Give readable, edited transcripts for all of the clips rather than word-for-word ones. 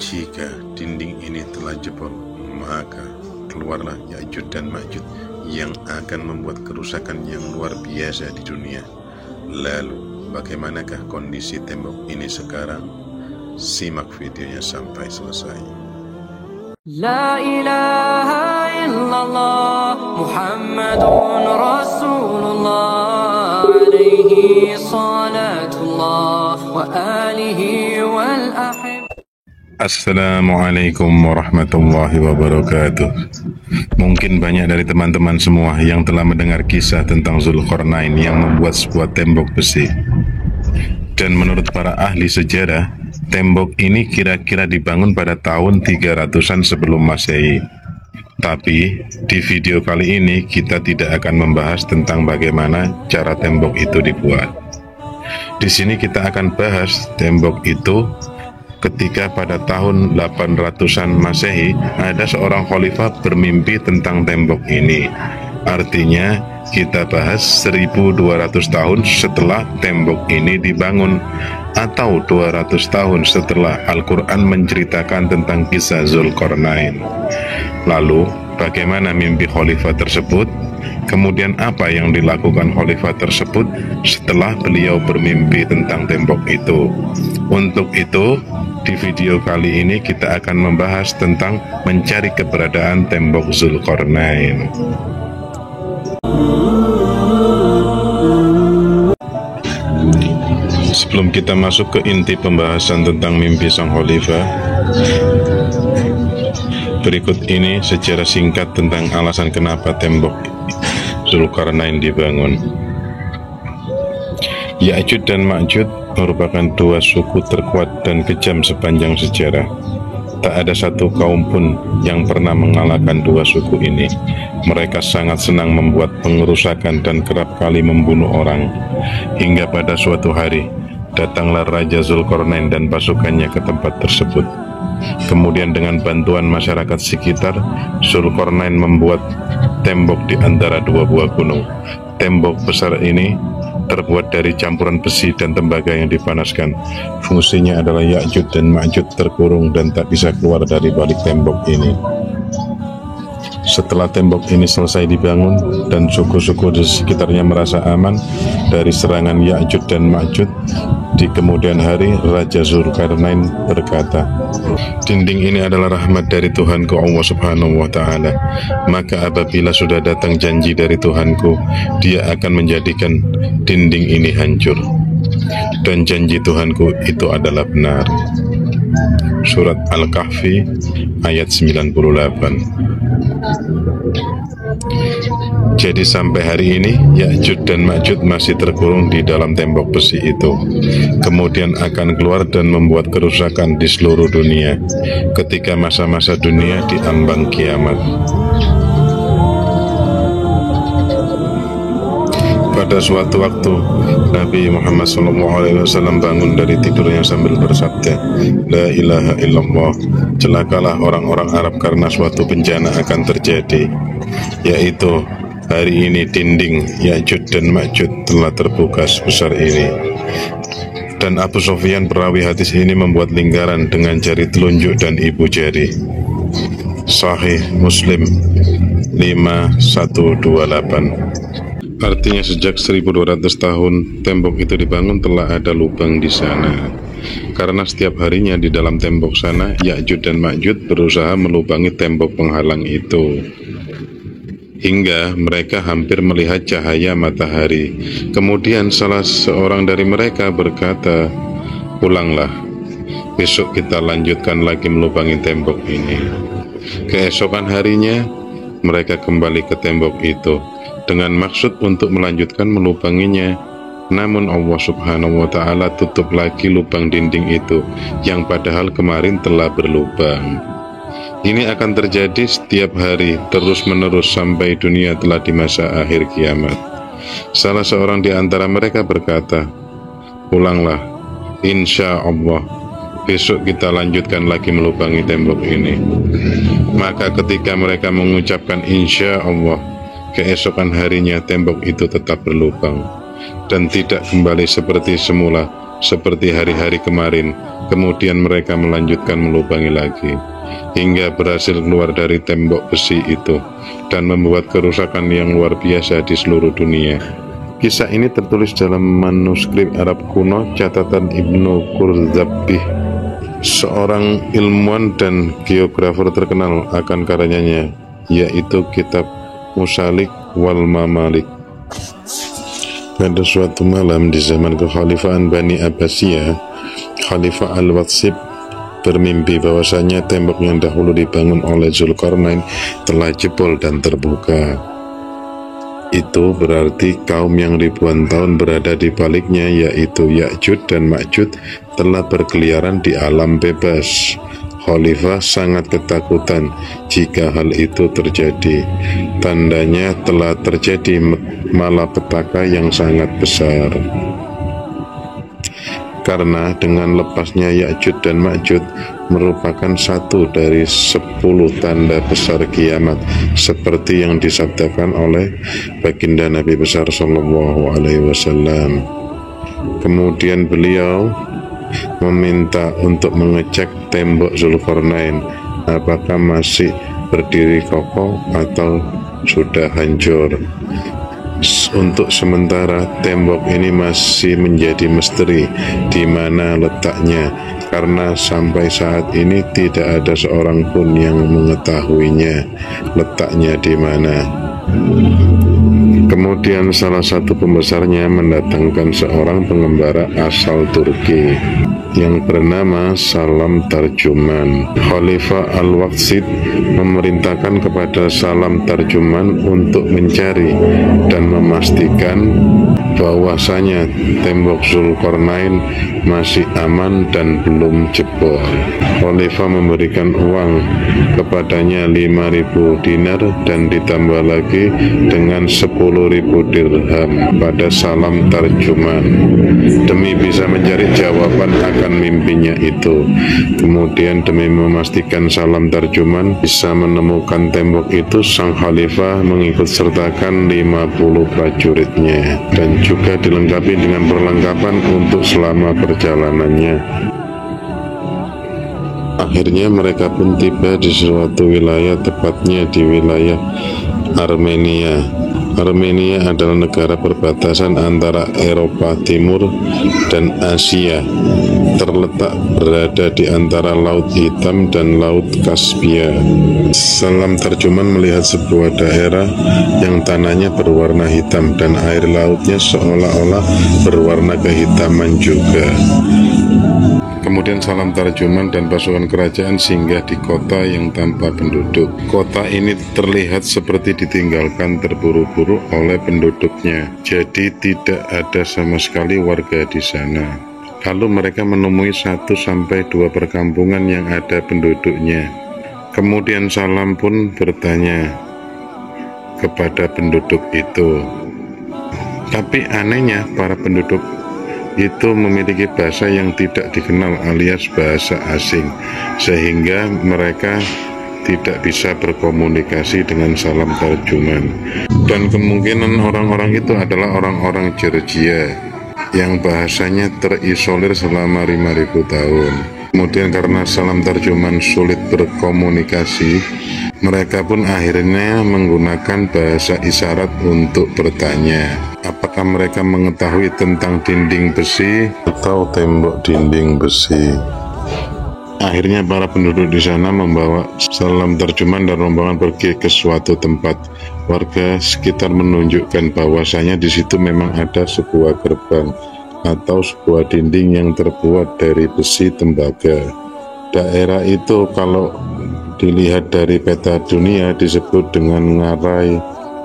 Jika dinding ini telah jebol, maka keluarlah Ya'juj dan Ma'juj yang akan membuat kerusakan yang luar biasa di dunia. Lalu, bagaimanakah kondisi tembok ini sekarang? Simak videonya sampai selesai. La ilaha illallah Muhammadun Rasulullah alaihi salatullah wa alihi wal ahib. Assalamualaikum warahmatullahi wabarakatuh. Mungkin banyak dari teman-teman semua yang telah mendengar kisah tentang Zulkarnain yang membuat sebuah tembok besi. Dan menurut para ahli sejarah, tembok ini kira-kira dibangun pada tahun 300-an sebelum Masehi. Tapi di video kali ini kita tidak akan membahas tentang bagaimana cara tembok itu dibuat. Di sini kita akan bahas tembok itu ketika pada tahun 800-an Masehi ada seorang khalifah bermimpi tentang tembok ini. Artinya kita bahas 1200 tahun setelah tembok ini dibangun, atau 200 tahun setelah Al-Quran menceritakan tentang kisah Zulkarnain. Lalu bagaimana mimpi khalifah tersebut? Kemudian apa yang dilakukan khalifah tersebut setelah beliau bermimpi tentang tembok itu? Untuk itu, di video kali ini kita akan membahas tentang mencari keberadaan tembok Zulkarnain. Sebelum kita masuk ke inti pembahasan tentang mimpi sang khalifah, berikut ini secara singkat tentang alasan kenapa tembok Zulkarnain dibangun. Ya'juj dan Ma'juj merupakan dua suku terkuat dan kejam sepanjang sejarah. Tak ada satu kaum pun yang pernah mengalahkan dua suku ini. Mereka sangat senang membuat pengerusakan dan kerap kali membunuh orang. Hingga pada suatu hari, datanglah Raja Zulkarnain dan pasukannya ke tempat tersebut. Kemudian dengan bantuan masyarakat sekitar, Zulkarnain membuat tembok di antara dua buah gunung. Tembok besar ini terbuat dari campuran besi dan tembaga yang dipanaskan. Fungsinya adalah Ya'juj dan Ma'juj terkurung dan tak bisa keluar dari balik tembok ini. Setelah tembok ini selesai dibangun dan suku-suku di sekitarnya merasa aman dari serangan Ya'juj dan Ma'juj, di kemudian hari Raja Zulkarnain berkata, "Dinding ini adalah rahmat dari Tuhanku Allah Subhanahu wa Ta'ala. Maka apabila sudah datang janji dari Tuhanku, Dia akan menjadikan dinding ini hancur. Dan janji Tuhanku itu adalah benar." Surat Al-Kahfi ayat 98. Jadi sampai hari ini Ya'juj dan Ma'juj masih terkurung di dalam tembok besi itu. Kemudian akan keluar dan membuat kerusakan di seluruh dunia ketika masa-masa dunia diambang kiamat. Pada suatu waktu, Nabi Muhammad SAW bangun dari tidurnya sambil bersabda, "La ilaha illallah." Celakalah orang-orang Arab karena suatu bencana akan terjadi, yaitu hari ini dinding Ya'juj dan Ma'juj telah terbuka sebesar ini. Dan Abu Sufyan perawi hadis ini membuat lingkaran dengan jari telunjuk dan ibu jari. Sahih Muslim 5128. Artinya sejak 1200 tahun tembok itu dibangun telah ada lubang di sana. Karena setiap harinya di dalam tembok sana Ya'juj dan Ma'juj berusaha melubangi tembok penghalang itu, hingga mereka hampir melihat cahaya matahari. Kemudian salah seorang dari mereka berkata, "Pulanglah, besok kita lanjutkan lagi melubangi tembok ini." Keesokan harinya mereka kembali ke tembok itu dengan maksud untuk melanjutkan melubanginya. Namun Allah Subhanahu wa Ta'ala tutup lagi lubang dinding itu yang padahal kemarin telah berlubang. Ini akan terjadi setiap hari terus-menerus sampai dunia telah di masa akhir kiamat. Salah seorang di antara mereka berkata, "Pulanglah, insya Allah besok kita lanjutkan lagi melubangi tembok ini." Maka ketika mereka mengucapkan insya Allah, keesokan harinya tembok itu tetap berlubang dan tidak kembali seperti semula, seperti hari-hari kemarin Kemudian mereka melanjutkan melubangi lagi, hingga berhasil keluar dari tembok besi itu, dan membuat kerusakan yang luar biasa di seluruh dunia. Kisah ini tertulis dalam manuskrip Arab kuno catatan Ibnu Qurzabih, seorang ilmuwan dan geografer terkenal akan karyanya, yaitu kitab Musalik wal Mamalik. Pada suatu malam di zaman kekhalifahan Bani Abbasiyah, Khalifah Al-Watsib bermimpi bahwasanya tembok yang dahulu dibangun oleh Zulkarnain telah jebol dan terbuka. Itu berarti kaum yang ribuan tahun berada di baliknya, yaitu Ya'jud dan Ma'jud, telah berkeliaran di alam bebas. Khalifah sangat ketakutan jika hal itu terjadi. Tandanya telah terjadi malapetaka yang sangat besar. Karena dengan lepasnya Ya'jud dan Ma'jud merupakan satu dari 10 tanda besar kiamat, seperti yang disabdakan oleh baginda Nabi besar Shallallahu Alaihi Wasallam. Kemudian beliau meminta untuk mengecek tembok Zulkarnain, apakah masih berdiri kokoh atau sudah hancur. Untuk sementara tembok ini masih menjadi misteri di mana letaknya, karena sampai saat ini tidak ada seorang pun yang mengetahuinya letaknya di mana. Kemudian salah satu pembesarnya mendatangkan seorang pengembara asal Turki yang bernama Salam Tarjuman. Khalifah Al-Watsib memerintahkan kepada Salam Tarjuman untuk mencari dan memastikan bahwasanya tembok Zulkarnain masih aman dan belum jebol. Khalifah memberikan uang kepadanya 5.000 dinar dan ditambah lagi dengan 10.000 dirham pada Salam Tarjuman demi bisa mencari jawaban akan mimpinya itu. Kemudian demi memastikan Salam Tarjuman bisa menemukan tembok itu, sang khalifah mengikut sertakan 50 prajuritnya dan juga dilengkapi dengan perlengkapan untuk selama perjalanannya. Akhirnya mereka pun tiba di suatu wilayah, tepatnya di wilayah Armenia. Armenia adalah negara perbatasan antara Eropa Timur dan Asia, terletak berada di antara Laut Hitam dan Laut Kaspia. Salam Tarjuman melihat sebuah daerah yang tanahnya berwarna hitam dan air lautnya seolah-olah berwarna kehitaman juga. Kemudian Salam Tarjuman dan pasukan kerajaan singgah di kota yang tanpa penduduk. Kota ini terlihat seperti ditinggalkan terburu-buru oleh penduduknya, jadi tidak ada sama sekali warga di sana. Lalu mereka menemui 1-2 perkampungan yang ada penduduknya. Kemudian Salam pun bertanya kepada penduduk itu. Tapi anehnya para penduduk itu memiliki bahasa yang tidak dikenal alias bahasa asing, sehingga mereka tidak bisa berkomunikasi dengan Salam Tarjuman. Dan kemungkinan orang-orang itu adalah orang-orang Georgia yang bahasanya terisolir selama 5.000 tahun. Kemudian karena Salam Tarjuman sulit berkomunikasi, mereka pun akhirnya menggunakan bahasa isyarat untuk bertanya. Apakah mereka mengetahui tentang dinding besi atau tembok dinding besi? Akhirnya para penduduk di sana membawa Salam Tarjuman dan rombongan pergi ke suatu tempat. Warga sekitar menunjukkan bahwasanya di situ memang ada sebuah gerbang atau sebuah dinding yang terbuat dari besi tembaga. Daerah itu kalau dilihat dari peta dunia disebut dengan Ngarai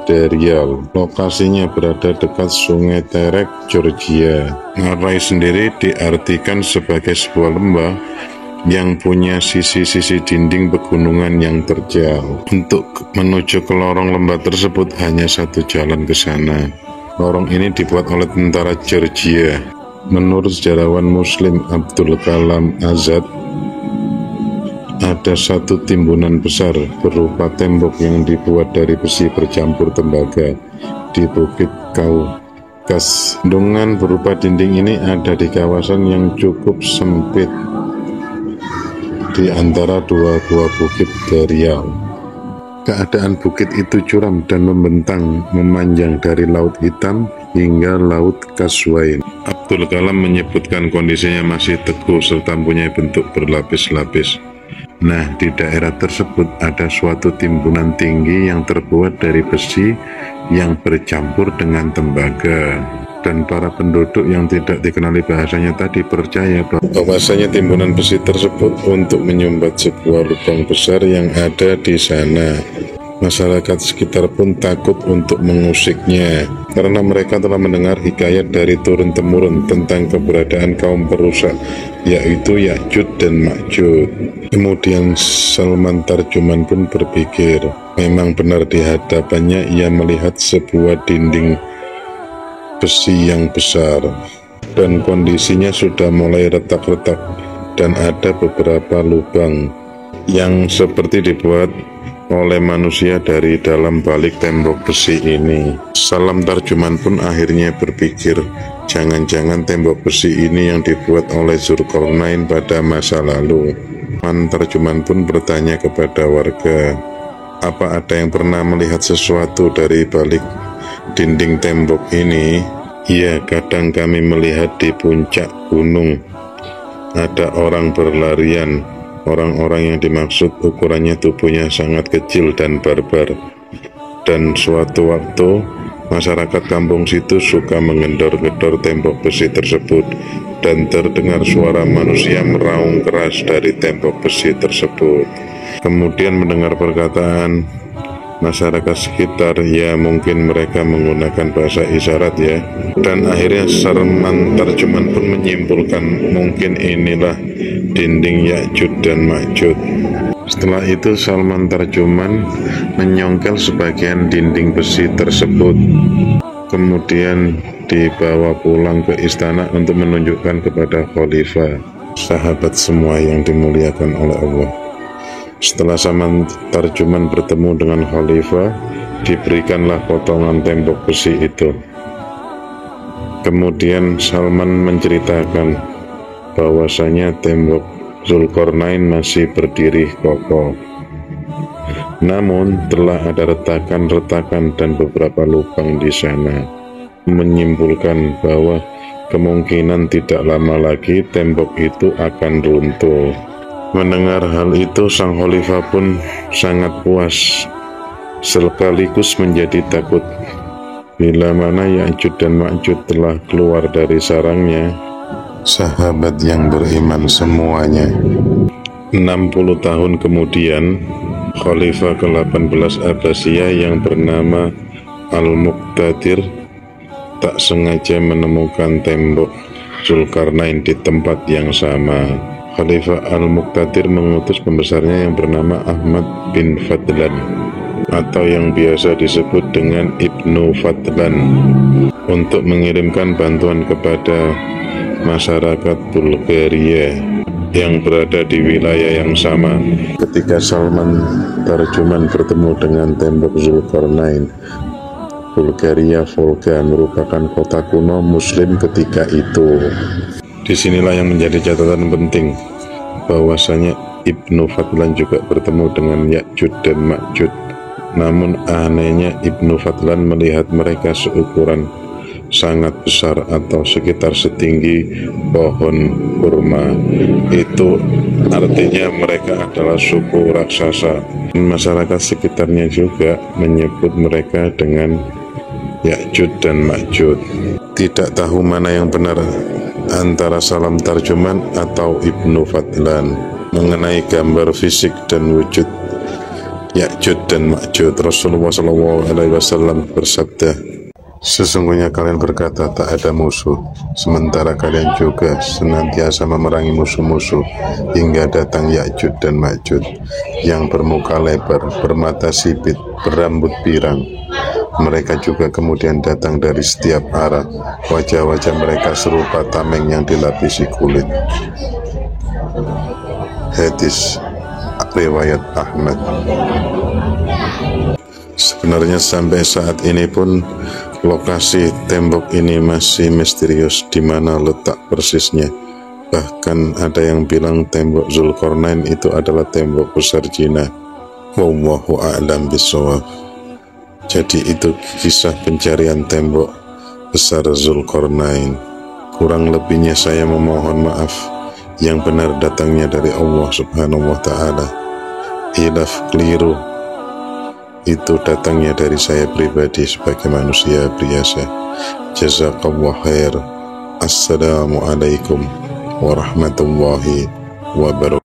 Derial. Lokasinya berada dekat Sungai Terek, Georgia. Ngarai sendiri diartikan sebagai sebuah lembah yang punya sisi-sisi dinding pegunungan yang terjal. Untuk menuju ke lorong lembah tersebut hanya satu jalan ke sana. Lorong ini dibuat oleh tentara Georgia. Menurut sejarawan Muslim Abdul Kalam Azad, ada satu timbunan besar berupa tembok yang dibuat dari besi bercampur tembaga di Bukit Kaukas. Bendungan berupa dinding ini ada di kawasan yang cukup sempit di antara dua bukit di Riau. Keadaan bukit itu curam dan membentang memanjang dari Laut Hitam hingga Laut Kaswain. Abdul Kalam menyebutkan kondisinya masih teguh serta mempunyai bentuk berlapis-lapis. Nah, di daerah tersebut ada suatu timbunan tinggi yang terbuat dari besi yang bercampur dengan tembaga. Dan para penduduk yang tidak dikenali bahasanya tadi percaya bahwasanya timbunan besi tersebut untuk menyumbat sebuah lubang besar yang ada di sana. Masyarakat sekitar pun takut untuk mengusiknya karena mereka telah mendengar hikayat dari turun-temurun tentang keberadaan kaum perusak, yaitu Ya'juj dan Ma'juj. Kemudian Salman Tarjuman pun berpikir, memang benar di hadapannya ia melihat sebuah dinding besi yang besar dan kondisinya sudah mulai retak-retak dan ada beberapa lubang yang seperti dibuat oleh manusia dari dalam balik tembok besi ini. Salam Tarjuman pun akhirnya berpikir, jangan-jangan tembok besi ini yang dibuat oleh Zulkarnain pada masa lalu. Tarjuman pun bertanya kepada warga, apa ada yang pernah melihat sesuatu dari balik dinding tembok ini? Ya, kadang kami melihat di puncak gunung ada orang berlarian. Orang-orang yang dimaksud ukurannya tubuhnya sangat kecil dan barbar. Dan suatu waktu masyarakat kampung situ suka mengendor-gedor tembok besi tersebut dan terdengar suara manusia meraung keras dari tembok besi tersebut. Kemudian mendengar perkataan masyarakat sekitar, ya mungkin mereka menggunakan bahasa isyarat ya. Dan akhirnya Salman Tarjuman pun menyimpulkan mungkin inilah dinding Ya'juj dan Ma'juj. Setelah itu Salman Tarjuman menyongkel sebagian dinding besi tersebut, kemudian dibawa pulang ke istana untuk menunjukkan kepada khalifah. Sahabat semua yang dimuliakan oleh Allah, setelah Salman Tarjuman bertemu dengan khalifah, diberikanlah potongan tembok besi itu. Kemudian Salman menceritakan bahwasanya tembok Zulkarnain masih berdiri kokoh. Namun telah ada retakan-retakan dan beberapa lubang di sana, menyimpulkan bahwa kemungkinan tidak lama lagi tembok itu akan runtuh. Mendengar hal itu, sang khalifah pun sangat puas, sekaligus menjadi takut. Bila mana Ya'juj dan Ma'juj telah keluar dari sarangnya, sahabat yang beriman semuanya. 60 tahun kemudian, Khalifah ke-18 Abbasiyah yang bernama Al-Muqtadir tak sengaja menemukan tembok Zulkarnain di tempat yang sama. Khalifah Al-Muqtadir mengutus pembesarnya yang bernama Ahmad bin Fadlan atau yang biasa disebut dengan Ibnu Fadlan untuk mengirimkan bantuan kepada masyarakat Bulgaria yang berada di wilayah yang sama. Ketika Salman Tarjuman bertemu dengan tembok Zulkarnain, Bulgaria Volga merupakan kota kuno Muslim ketika itu. Disinilah yang menjadi catatan penting, bahwasanya Ibnu Fadlan juga bertemu dengan Ya'juj dan Ma'juj. Namun anehnya Ibnu Fadlan melihat mereka seukuran sangat besar atau sekitar setinggi pohon kurma. Itu artinya mereka adalah suku raksasa. Masyarakat sekitarnya juga menyebut mereka dengan Ya'juj dan Ma'juj. Tidak tahu mana yang benar antara Salam Tarjuman atau Ibnu Fadlan mengenai gambar fisik dan wujud Ya'juj dan Ma'juj. Rasulullah SAW bersabda, sesungguhnya kalian berkata tak ada musuh, sementara kalian juga senantiasa memerangi musuh-musuh hingga datang Ya'juj dan Ma'juj yang bermuka lebar, bermata sipit, berambut pirang. Mereka juga kemudian datang dari setiap arah. Wajah-wajah mereka serupa tameng yang dilapisi kulit. Hadis riwayat Ahmad. Sebenarnya sampai saat ini pun lokasi tembok ini masih misterius di mana letak persisnya. Bahkan ada yang bilang tembok Zulkarnain itu adalah tembok besar Cina. Wallahu a'lam bishawab. Jadi itu kisah pencarian tembok besar Zulkarnain. Kurang lebihnya saya memohon maaf. Yang benar datangnya dari Allah Subhanahu wa ta'ala. Hilaf keliru itu datangnya dari saya pribadi sebagai manusia biasa. Jazakallah khair. Assalamualaikum warahmatullahi wabarakatuh.